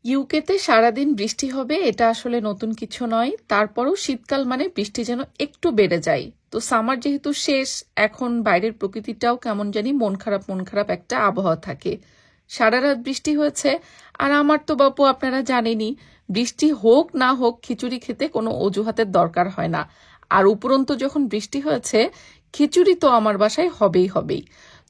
ইউকেতে সারাদিন বৃষ্টি হবে এটা আসলে নতুন কিছু নয়। তারপরও শীতকাল মানে বৃষ্টি যেন একটু বেড়ে যায়। তো সামার যেহেতু শেষ, এখন বাইরের প্রকৃতিটাও কেমন জানি মন খারাপ একটা আবহাওয়া থাকে। সারা রাত বৃষ্টি হয়েছে, আর আমার তো বাপু আপনারা জানেনই, বৃষ্টি হোক না হোক খিচুড়ি খেতে কোনো অজুহাতের দরকার হয় না। আর উপরন্তু যখন বৃষ্টি হয়েছে, খিচুড়ি তো আমার বাসায় হবেই।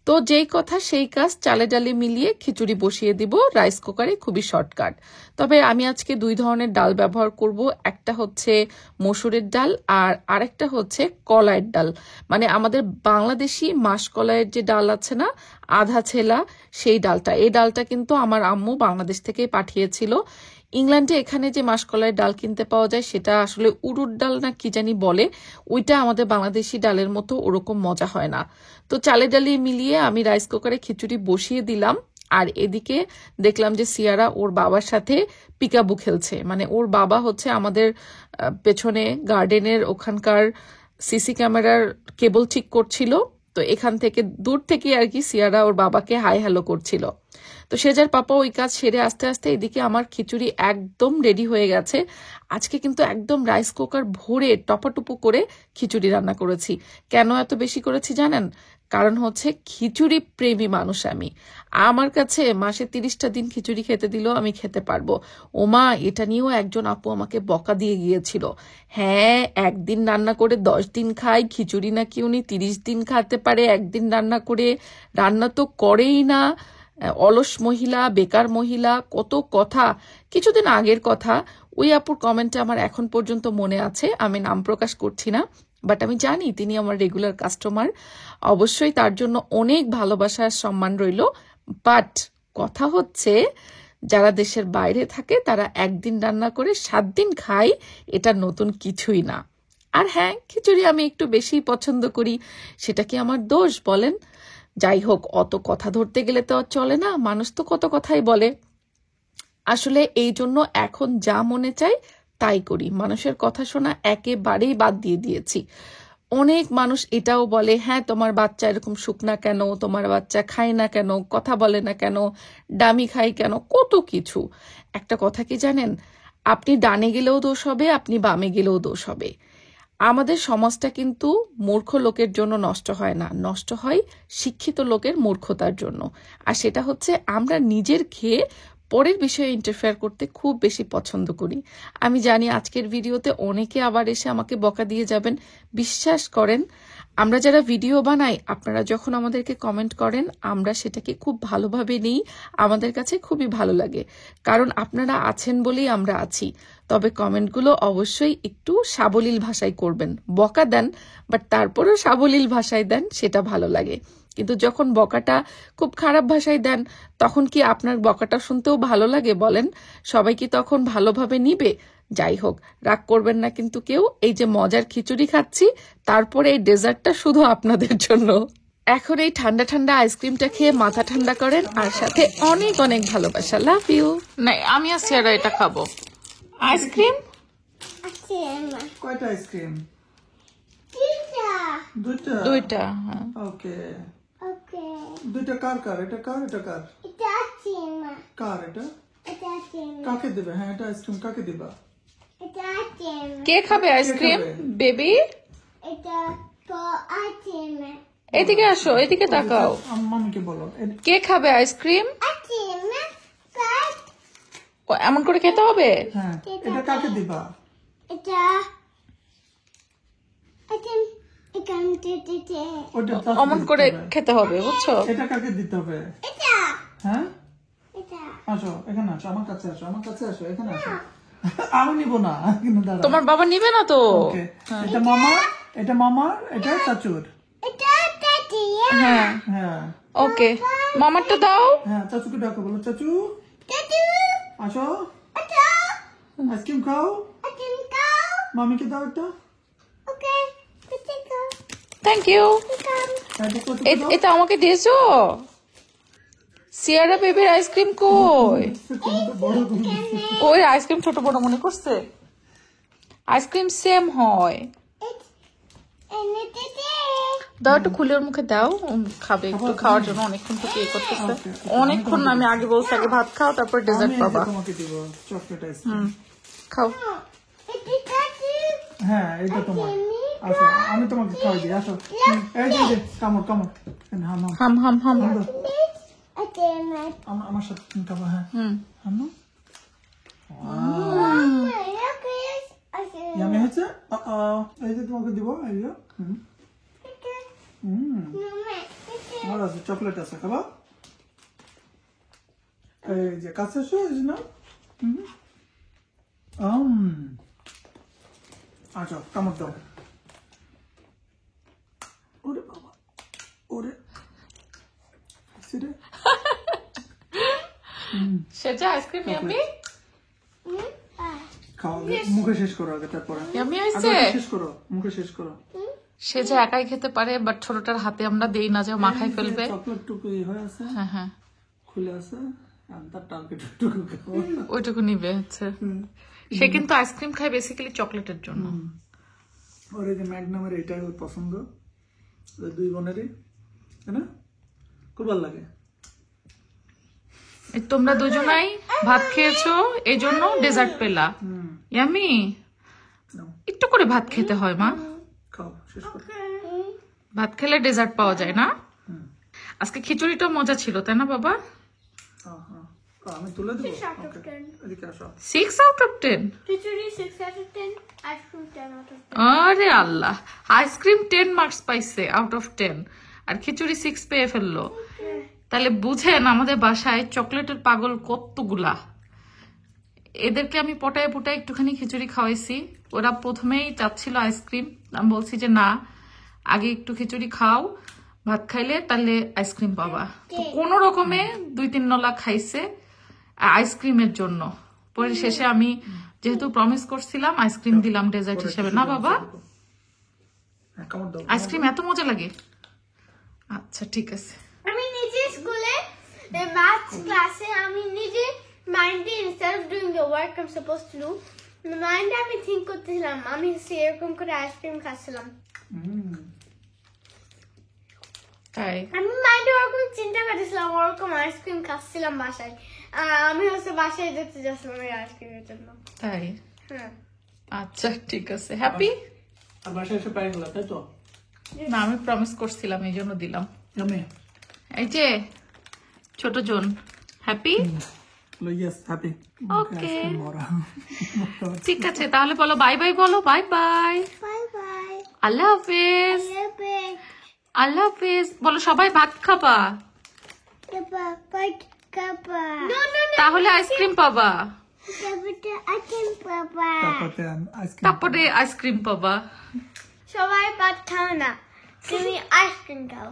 তো যেই কথা সেই কাজ, চালে ডালে মিলিয়ে খিচুড়ি বসিয়ে দিব রাইস কুকারে, খুবই শর্টকাট। তবে আমি আজকে 2 ধরনের ডাল ব্যবহার করব। একটা হচ্ছে মসুরের ডাল, আর আরেকটা হচ্ছে কলাইয়ের ডাল। মানে আমাদের বাংলাদেশি মাসকলাইয়ের যে ডাল আছে না, আধা ছেলা, সেই ডালটা। এই ডালটা কিন্তু আমার আম্মু বাংলাদেশ থেকেই পাঠিয়েছিল। ইংল্যান্ডে এখানে যে মাসকলাইয়ের ডাল কিনতে পাওয়া যায় সেটা আসলে উড়ুর ডাল না কি জানি বলে, ওইটা আমাদের বাংলাদেশি ডালের মতো ওরকম মজা হয় না। তো চালে ডালিয়ে মিলিয়ে আমি রাইস কুকারে খিচুড়ি বসিয়ে দিলাম। আর এদিকে দেখলাম যে সিয়ারা ওর বাবার সাথে পিকাবু খেলছে। মানে ওর বাবা হচ্ছে আমাদের পেছনে গার্ডেনের ওখানকার সিসি ক্যামেরার কেবল ঠিক করছিল। তো এখান থেকে দূর থেকে আর কি সিয়ারা ওর বাবাকে হাই হ্যালো করছিল। তো সেজার পাপা ওই কাজ সেরে আস্তে আস্তে এদিকে আমার খিচুড়ি একদম রেডি হয়ে গেছে। আজকে কিন্তু একদম রাইস কুকার ভরে টপাটুপু করে খিচুড়ি রান্না করেছি। কেন এত বেশি করেছি জানেন? কারণ হচ্ছে খিচুড়ি প্রেমী মানুষ আমি। আমার কাছে মাসে 30টা দিন খিচুড়ি খেতে দিলেও আমি খেতে পারবো। ওমা, এটা নিয়েও একজন আপু আমাকে বকা দিয়ে গিয়েছিল। হ্যাঁ, একদিন রান্না করে 10 দিন খাই, খিচুড়ি নাকি উনি 30 দিন খাতে পারে একদিন রান্না করে। রান্না তো করেই না, অলস মহিলা, বেকার মহিলা, কত কথা। কিছুদিন আগের কথা, ওই আপুর কমেন্টে আমার এখন পর্যন্ত মনে আছে। আমি নাম প্রকাশ করছি না, বাট আমি জানি তিনি আমার রেগুলার কাস্টমার। অবশ্যই তার জন্য অনেক ভালোবাসা আর সম্মান রইল। বাট কথা হচ্ছে, যারা দেশের বাইরে থাকে তারা একদিন রান্না করে 7 দিন খায়, এটা নতুন কিছুই না। আর হ্যাঁ, খিচুড়ি আমি একটু বেশি পছন্দ করি, সেটা কি আমার দোষ বলেন? যাই হোক, অত কথা ধরতে গেলে তো আর চলে না, মানুষ তো কত কথাই বলে। আসলে এই জন্য এখন যা মনে চাই তাই করি, মানুষের কথা শোনা একেবারেই বাদ দিয়ে দিয়েছি। অনেক মানুষ এটাও বলে, হ্যাঁ তোমার বাচ্চা এরকম শুকনা কেন, তোমার বাচ্চা খায় না কেন, কথা বলে না কেন, ডামি খায় কেন, কত কিছু। একটা কথা কি জানেন, আপনি ডানে গেলেও দোষ হবে, আপনি বামে গেলেও দোষ হবে। আমাদের সমাজটা কিন্তু মূর্খ লোকের জন্য নষ্ট হয় না, নষ্ট হয় শিক্ষিত লোকের মূর্খতার জন্য। আর সেটা হচ্ছে, আমরা নিজের খেয়ে পরের বিষয়ে ইন্টারফেয়ার করতে খুব বেশি পছন্দ করি। আমি জানি আজকের ভিডিওতে অনেকে আবার এসে আমাকে বকা দিয়ে যাবেন। বিশ্বাস করেন, আমরা যারা ভিডিও বানাই, আপনারা যখন আমাদেরকে কমেন্ট করেন, আমরা সেটাকে খুব ভালোভাবে নিই। আমাদের কাছে খুবই ভালো লাগে, কারণ আপনারা আছেন বলেই আমরা আছি। তবে কমেন্টগুলো অবশ্যই একটু সাবলীল ভাষায় করবেন। বকা দেন, বাট তারপরেও সাবলীল ভাষায় দেন, সেটা ভালো লাগে। কিন্তু যখন বকাটা খুব খারাপ ভাষায় দেন, তখন কি আপনার বকাটা শুনতেও ভালো লাগে বলেন? সবাই কি তখন ভালোভাবে নিবে? যাই হোক, রাগ করবেন না কিন্তু কেউ। এই যে মজার খিচুড়ি খাচ্ছি, তারপরে এই ডেজার্টটা শুধু আপনাদের জন্য। এখন এই ঠান্ডা ঠান্ডা আইসক্রিমটা খেয়ে মাথা ঠান্ডা করেন, আর সাথে অনেক অনেক ভালোবাসা। Love you. না, আমি আর সিয়ারা এটা খাবো। আইসক্রিম কয়টা আইসক্রিম? দুইটা। হ্যাঁ, ওকে দুইটা। কার কার এটা? কার এটা? কার কার এটা? কাকে দেবে? হ্যাঁ, এটা আইসক্রিম কাকে দিবা? কে খাবে আইসক্রিম? বেবি, এদিকে আসো, এদিকে তাকাও। মামিকে বলো কে খাবে আইসক্রিম? ও, এমন করে খেতে হবে? হ্যাঁ, এটা কাকে দিবা? অমন করে খেতে হবে, বুঝছো? এটা কাকে দিতে হবে? হ্যাঁ, আসো এখানে, আসো আমার কাছে, আসো আমার কাছে, আসো এখানে আসো। আমি নিব না, কিন্তু দাঁড়াও। তোমার বাবা নিবে না তো? ওকে, এটা মামা, এটা মামার, এটা চাচুর। হ্যাঁ, হ্যাঁ ওকে, মামারটা দাও। হ্যাঁ, চাচুকে ডাকো, বলো চাচু আসো, আইসক্রিম খাও। মামিকে দাও একটা। Thank you. এটা আমাকে দিয়েছো? সিয়ারা বেবির আইসক্রিম কই? ওই আইসক্রিম ছোট বড় মনে করছে? আইসক্রিম সেম হয়। দাও একটু খুলে ওর মুখে দাও, খাবে একটু, খাওয়ার জন্য অনেকক্ষণ থেকে এই করতেছে। অনেকক্ষণ না, আমি আগে বলছি আগে ভাত খাও তারপর ডেজার্ট পাবা। তোমাকে দিব চকলেট আইসক্রিম। খাও। হ্যাঁ এটা তোমার। আসো আমি তোমাকে খাওয়াই দিই, আসো। এই যে কামড় কামড়, হাম হাম হাম। আমার সাথে তুমি খাবো। হ্যাঁ হাম। ইয়ামি হচ্ছে। এই যে তোমাকে দিব, এই যে আমার আছে চকলেট আছে, খাবা? এই যে কাছে এসো, এই যে না। আচ্ছা কামড় দাও। ওরে বাবা, ওরে সেটা আইসক্রিম ইয়ামি খাও, মুখে শেষ করো আগে, তারপরে ইয়ামি হইছে। শেষ করো, মুখে শেষ করো। সে যে একাই খেতে পারে, বাট ছোটটার হাতে আমরা দেই না, যে মাখাই ফেলবে। চকলেট টুকু হয়ে আছে, হ্যাঁ হ্যাঁ খুলে আছে, তার টার্গেট টুকু ওইটুকু নিবে হচ্ছে। সে কিন্তু আইসক্রিম খায় বেসিক্যালি চকলেটের জন্য। ওর এই যে ম্যাগনামের এটাই ওর পছন্দ, দুই বোনেরই, তাই না? খুব ভালো লাগে। তোমরা দুজনাই ভাত খেয়েছো, এই জন্য ডেজার্ট পেলা। ইয়ামি একটু করে ভাত খেতে হয় মা, খাও শেষ করো। ভাত খেলে ডেজার্ট পাওয়া যায় না। আজকে খিচুড়িটা মজা ছিল, তাই না বাবা? আমি তুলে দেবো। এদিকে আসো। 6 out of 10। Khichdi 6 out of 10, ice cream 10 out of 10। আরে আল্লাহ, আইসক্রিম 10 মার্কস পাইছে আউট অফ 10, আর খিচুড়ি 6 পেয়ে ফেললো। তাহলে বুঝেন আমাদের বাসায় চকলেটের পাগল কতগুলা। এদেরকে আমি পটায় পটায় একটুখানি খিচুড়ি খাওয়াইছি। ওরা প্রথমেই চাচ্ছিল আইসক্রিম, আমি বলছি যে না, আগে একটু খিচুড়ি খাও, ভাত খাইলে তাহলে আইসক্রিম পাবা। তো কোনো রকমে 2-3 নলা খাইছে আইসক্রিমের জন্য। পরে শেষে আমি যেহেতু প্রমিস করছিলাম, আইসক্রিম দিলাম ডেজার্ট হিসেবে। না বাবা, আইসক্রিম এত মজা লাগে। আচ্ছা ঠিক আছে। আমি নিজে স্কুলে ম্যাথ ক্লাসে আমি নিজে মাইন্ডে instead of doing the work I am supposed to do, মাইন্ডে আমি থিঙ্ক করতেছিলাম আমি সেরকম করে আইসক্রিম খাচ্ছিলাম। তাই আমি মাইন্ডে ওরকম চিন্তা করতেছিলাম, ওরকম আইসক্রিম খাচ্ছিলাম বাসায়। আমি হচ্ছে বাসায় যেতে যাচ্ছিলাম এই আইসক্রিমের জন্য। তাই হ্যাঁ আচ্ছা ঠিক আছে। হ্যাপি? আর বাসায় এসে পাই গেল, তাই তো? না, আমি প্রমিস করছিলাম এই জন্য দিলাম। আমি এই যে ছোট জন হ্যাপি? Yes happy. ওকে ঠিক আছে, তাহলে বলো বাই বাই, বলো বাই বাই। বাই বাই, আল্লাহ হাফেজ। বাই আল্লাহ হাফেজ বলো, সবাই ভাত খাবা, বাই কাপা। নো নো নো, তাহলে আইসক্রিম পাবা, তারপরে আইসক্রিম পাপা। তারপরে আইসক্রিম পাবা। সবাই ভাত খাও না, তুমি আইসক্রিম খাও।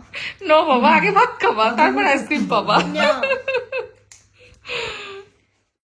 নো বাবা, আগে ভাত খাবা তারপর আইসক্রিম পাবা। No.